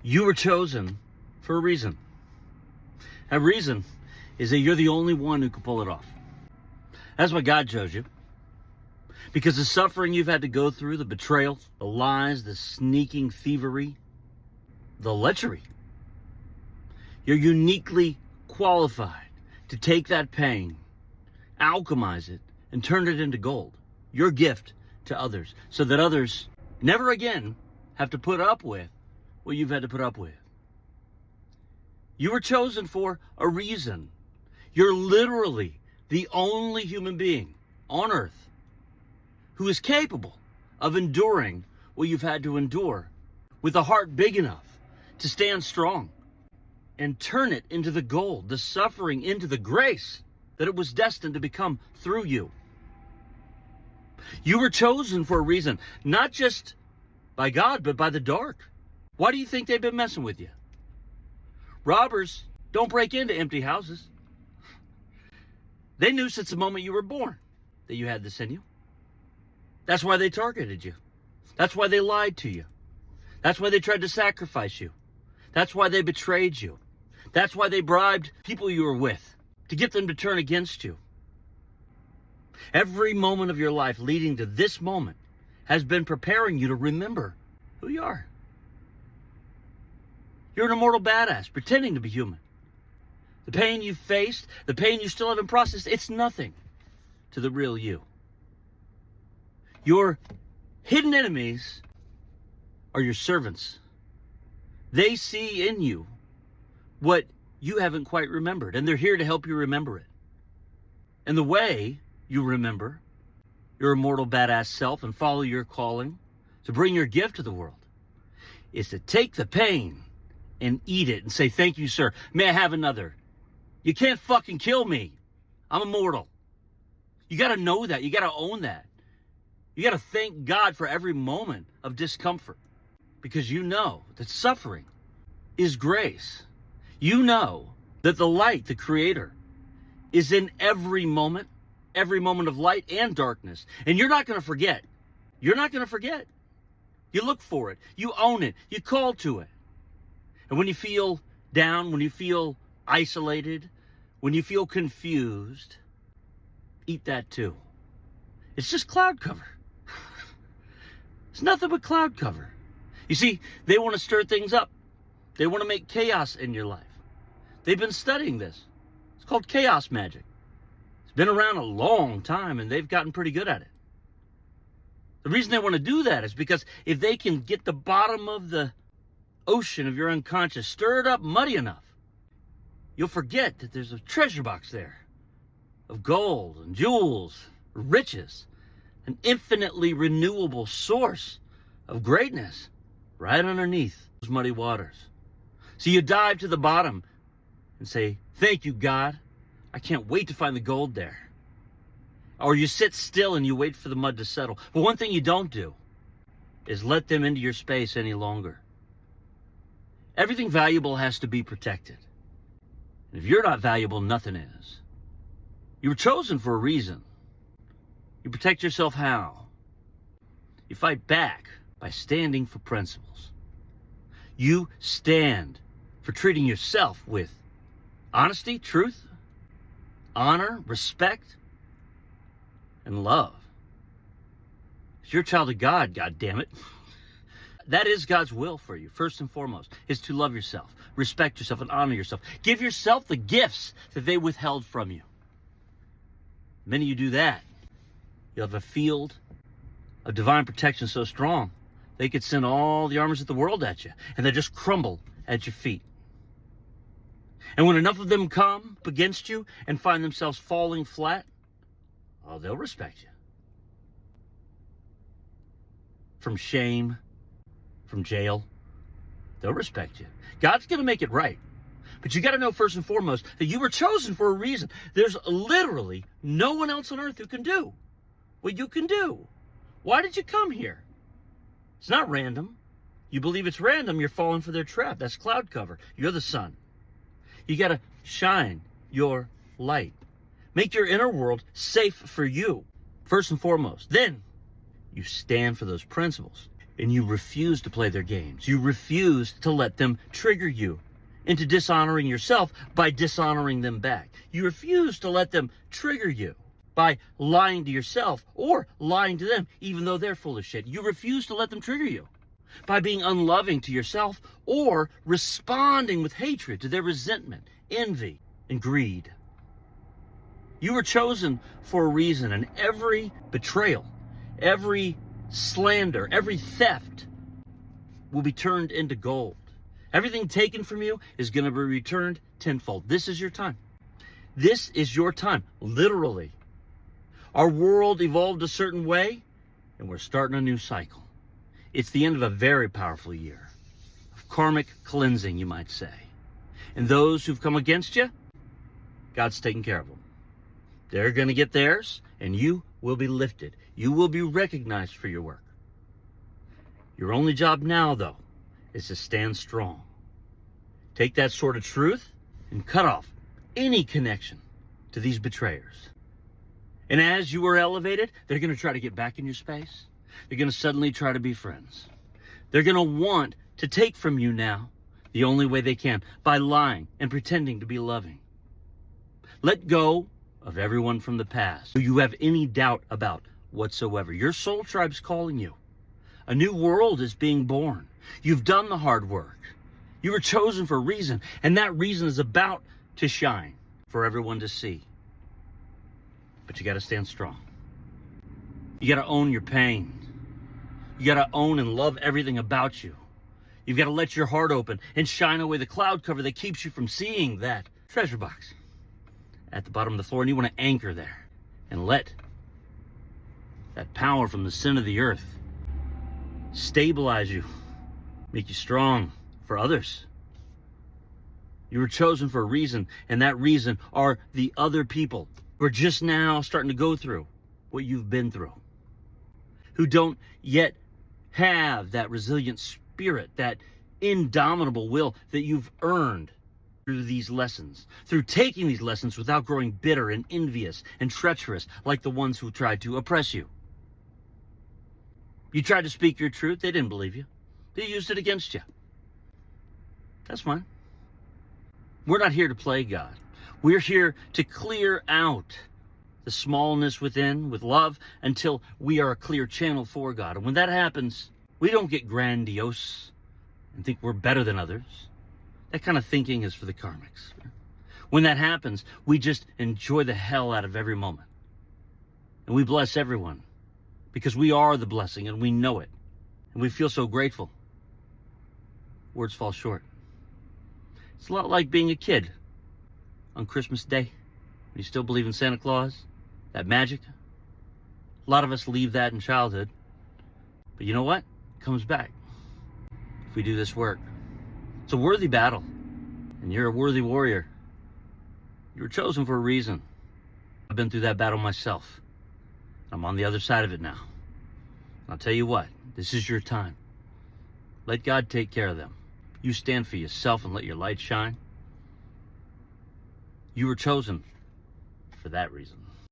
You were chosen for a reason. That reason is that you're the only one who can pull it off. That's why God chose you. Because the suffering you've had to go through, the betrayal, the lies, the sneaking thievery, the lechery, you're uniquely qualified to take that pain, alchemize it, and turn it into gold. Your gift to others, so that others never again have to put up with what you've had to put up with. You were chosen for a reason. You're literally the only human being on earth who is capable of enduring what you've had to endure with a heart big enough to stand strong and turn it into the gold, the suffering into the grace that it was destined to become through you. You were chosen for a reason, not just by God, but by the dark. Why do you think they've been messing with you? Robbers don't break into empty houses. They knew since the moment you were born that you had this in you. That's why they targeted you. That's why they lied to you. That's why they tried to sacrifice you. That's why they betrayed you. That's why they bribed people you were with to get them to turn against you. Every moment of your life leading to this moment has been preparing you to remember who you are. You're an immortal badass pretending to be human. The pain you've faced, the pain you still haven't processed, it's nothing to the real you. Your hidden enemies are your servants. They see in you what you haven't quite remembered, and they're here to help you remember it. And the way you remember your immortal badass self and follow your calling to bring your gift to the world is to take the pain and eat it and say, "Thank you, sir. May I have another? You can't fucking kill me. I'm immortal." You got to know that. You got to own that. You got to thank God for every moment of discomfort, because you know that suffering is grace. You know that the light, the Creator, is in every moment of light and darkness. And you're not going to forget. You're not going to forget. You look for it. You own it. You call to it. And when you feel down, when you feel isolated, when you feel confused, eat that too. It's just cloud cover. It's nothing but cloud cover. You see, they want to stir things up. They want to make chaos in your life. They've been studying this. It's called chaos magic. It's been around a long time, and they've gotten pretty good at it. The reason they want to do that is because if they can get the bottom of the ocean of your unconscious stirred up muddy enough, you'll forget that there's a treasure box there of gold and jewels, riches, an infinitely renewable source of greatness right underneath those muddy waters. So you dive to the bottom and say, "Thank you, God. I can't wait to find the gold there." Or you sit still and you wait for the mud to settle. But one thing you don't do is let them into your space any longer. Everything valuable has to be protected. And if you're not valuable, nothing is. You were chosen for a reason. You protect yourself how? You fight back by standing for principles. You stand for treating yourself with honesty, truth, honor, respect, and love. 'Cause you're a child of God, goddammit. That is God's will for you, first and foremost, is to love yourself, respect yourself, and honor yourself. Give yourself the gifts that they withheld from you. The minute you do that, you'll have a field of divine protection so strong, they could send all the armies of the world at you, and they just crumble at your feet. And when enough of them come up against you and find themselves falling flat, oh, they'll respect you. From shame, from jail, they'll respect you. God's going to make it right. But you got to know first and foremost that you were chosen for a reason. There's literally no one else on earth who can do what you can do. Why did you come here? It's not random. You believe it's random, you're falling for their trap. That's cloud cover. You're the sun. You got to shine your light. Make your inner world safe for you, first and foremost. Then you stand for those principles. And you refuse to play their games. You refuse to let them trigger you into dishonoring yourself by dishonoring them back. You refuse to let them trigger you by lying to yourself or lying to them, even though they're full of shit. You refuse to let them trigger you by being unloving to yourself or responding with hatred to their resentment, envy, and greed. You were chosen for a reason, and every betrayal, every slander, every theft will be turned into gold. Everything taken from you is going to be returned tenfold. This is your time. This is your time, literally. Our world evolved a certain way, and we're starting a new cycle. It's the end of a very powerful year of karmic cleansing, you might say. And those who've come against you, God's taking care of them. They're going to get theirs, and you will be lifted. You will be recognized for your work. Your only job now, though, is to stand strong. Take that sword of truth and cut off any connection to these betrayers. And as you are elevated, they're going to try to get back in your space. They're going to suddenly try to be friends. They're going to want to take from you now the only way they can, by lying and pretending to be loving. Let go of everyone from the past who you have any doubt about whatsoever. Your soul tribe's calling you. A new world is being born. You've done the hard work. You were chosen for a reason, and that reason is about to shine for everyone to see. But you got to stand strong. You got to own your pain. You got to own and love everything about you. You've got to let your heart open and shine away the cloud cover that keeps you from seeing that treasure box at the bottom of the floor. And you want to anchor there and let that power from the sin of the earth stabilize you, make you strong for others. You were chosen for a reason, and that reason are the other people who are just now starting to go through what you've been through, who don't yet have that resilient spirit, that indomitable will that you've earned through these lessons, through taking these lessons without growing bitter and envious and treacherous like the ones who tried to oppress you. You tried to speak your truth, they didn't believe you. They used it against you. That's fine. We're not here to play God. We're here to clear out the smallness within with love until we are a clear channel for God. And when that happens, we don't get grandiose and think we're better than others. That kind of thinking is for the karmics. When that happens, we just enjoy the hell out of every moment. And we bless everyone because we are the blessing and we know it. And we feel so grateful. Words fall short. It's a lot like being a kid on Christmas Day, when you still believe in Santa Claus, that magic. A lot of us leave that in childhood. But you know what? It comes back if we do this work. It's a worthy battle, and you're a worthy warrior. You were chosen for a reason. I've been through that battle myself. I'm on the other side of it now. I'll tell you what, this is your time. Let God take care of them. You stand for yourself and let your light shine. You were chosen for that reason.